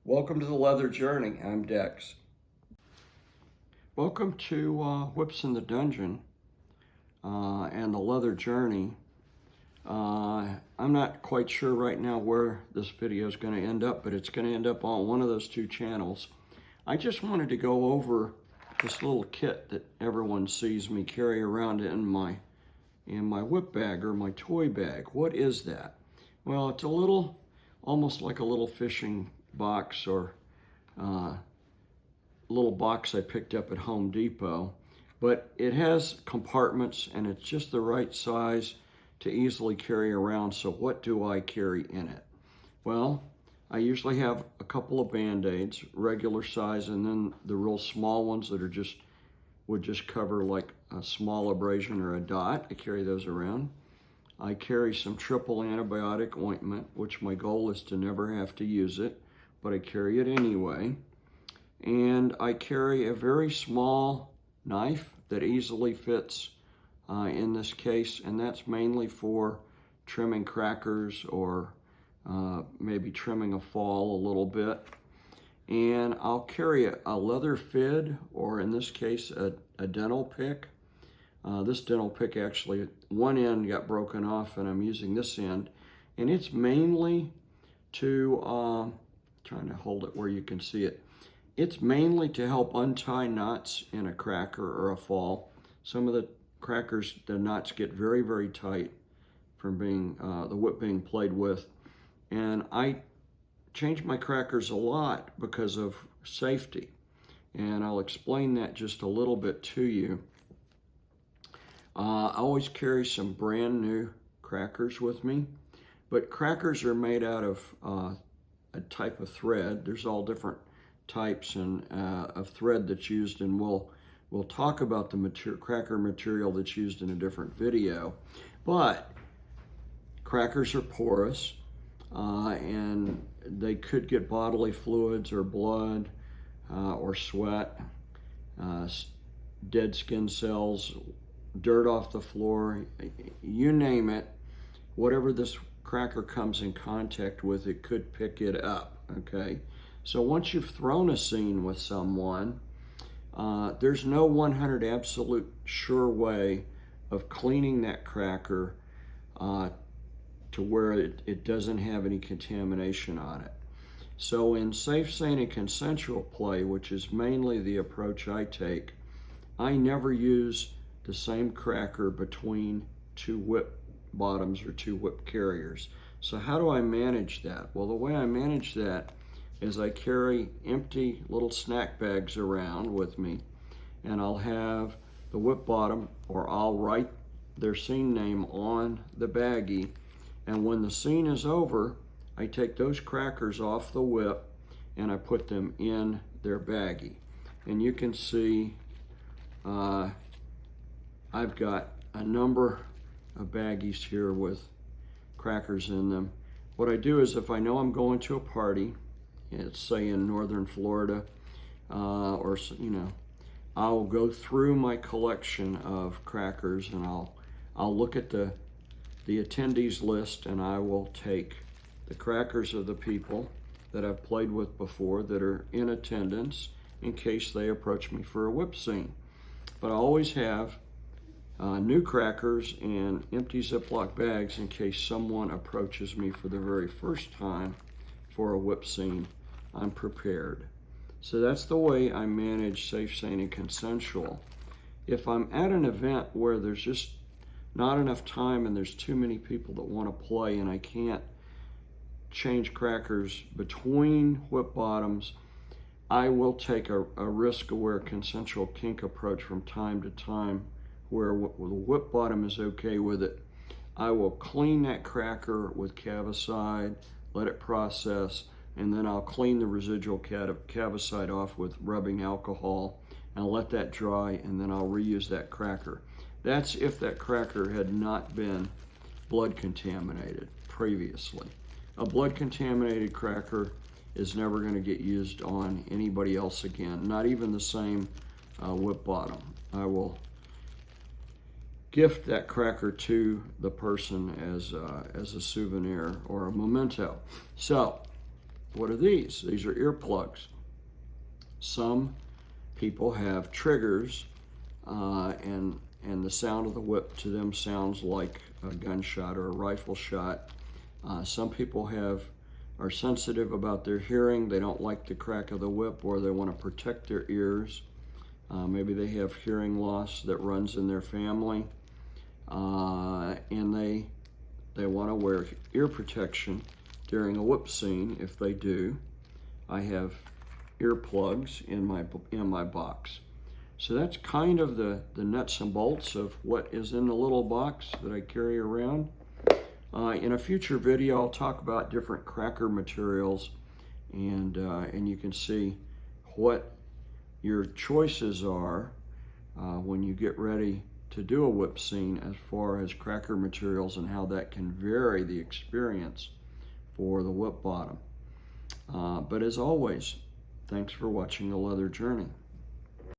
Welcome to the Leather Journey. I'm Dex. Welcome to Whips in the Dungeon and the Leather Journey. I'm not quite sure right now where this video is going to end up, but it's going to end up on one of those two channels. I just wanted to go over this little kit that everyone sees me carry around in my whip bag or my toy bag. What is that? Well, it's a little, almost like a little fishing box or little box I picked up at Home Depot, but it has compartments and it's just the right size to easily carry around. So what do I carry in it? Well, I usually have a couple of bandaids, regular size, and then the real small ones that are would just cover like a small abrasion or a dot. I carry those around. I carry some triple antibiotic ointment, which my goal is to never have to use it, but I carry it anyway. And I carry a very small knife that easily fits in this case, and that's mainly for trimming crackers or maybe trimming a fall a little bit. And I'll carry a leather fid, or in this case, a dental pick. This dental pick actually, one end got broken off and I'm using this end. And it's mainly to, trying to hold it where you can see it. It's mainly to help untie knots in a cracker or a fall. Some of the crackers, the knots get very, very tight from being, the whip being played with. And I change my crackers a lot because of safety. And I'll explain that just a little bit to you. I always carry some brand new crackers with me, but crackers are made out of a type of thread. There's all different types and of thread that's used, and we'll talk about the cracker material that's used in a different video. But crackers are porous, and they could get bodily fluids or blood or sweat, dead skin cells, dirt off the floor, you name it. Whatever this cracker comes in contact with, it could pick it up, okay? So once you've thrown a scene with someone, there's no 100 absolute sure way of cleaning that cracker to where it doesn't have any contamination on it. So in safe, sane, and consensual play, which is mainly the approach I take, I never use the same cracker between two whip bottoms or two whip carriers. So how do I manage that? Well, the way I manage that is I carry empty little snack bags around with me, and I'll have the whip bottom, or I'll write their scene name on the baggie, and when the scene is over, I take those crackers off the whip and I put them in their baggie. And you can see I've got a number of baggies here with crackers in them. What I do is if I know I'm going to a party, it's say in northern Florida, or you know, I'll go through my collection of crackers and I'll look at the attendees list, and I will take the crackers of the people that I've played with before that are in attendance in case they approach me for a whip scene. But I always have new crackers and empty Ziploc bags in case someone approaches me for the very first time for a whip scene. I'm prepared. So that's the way I manage safe, sane, and consensual. If I'm at an event where there's just not enough time and there's too many people that want to play and I can't change crackers between whip bottoms, I will take a risk-aware consensual kink approach from time to time where the whip bottom is okay with it. I will clean that cracker with Cavicide, let it process, and then I'll clean the residual Cavicide off with rubbing alcohol and let that dry, and then I'll reuse that cracker. That's if that cracker had not been blood contaminated previously. A blood contaminated cracker is never going to get used on anybody else again, not even the same whip bottom. I will gift that cracker to the person as a souvenir or a memento. So what are these? These are earplugs. Some people have triggers, and the sound of the whip to them sounds like a gunshot or a rifle shot. Some people are sensitive about their hearing. They don't like the crack of the whip, or they want to protect their ears. Maybe they have hearing loss that runs in their family, and they want to wear ear protection during a whip scene. If they do, I have earplugs in my box. So that's kind of the nuts and bolts of what is in the little box that I carry around. In a future video, I'll talk about different cracker materials, and you can see what your choices are when you get ready to do a whip scene as far as cracker materials and how that can vary the experience for the whip bottom. But as always, thanks for watching The Leather Journey.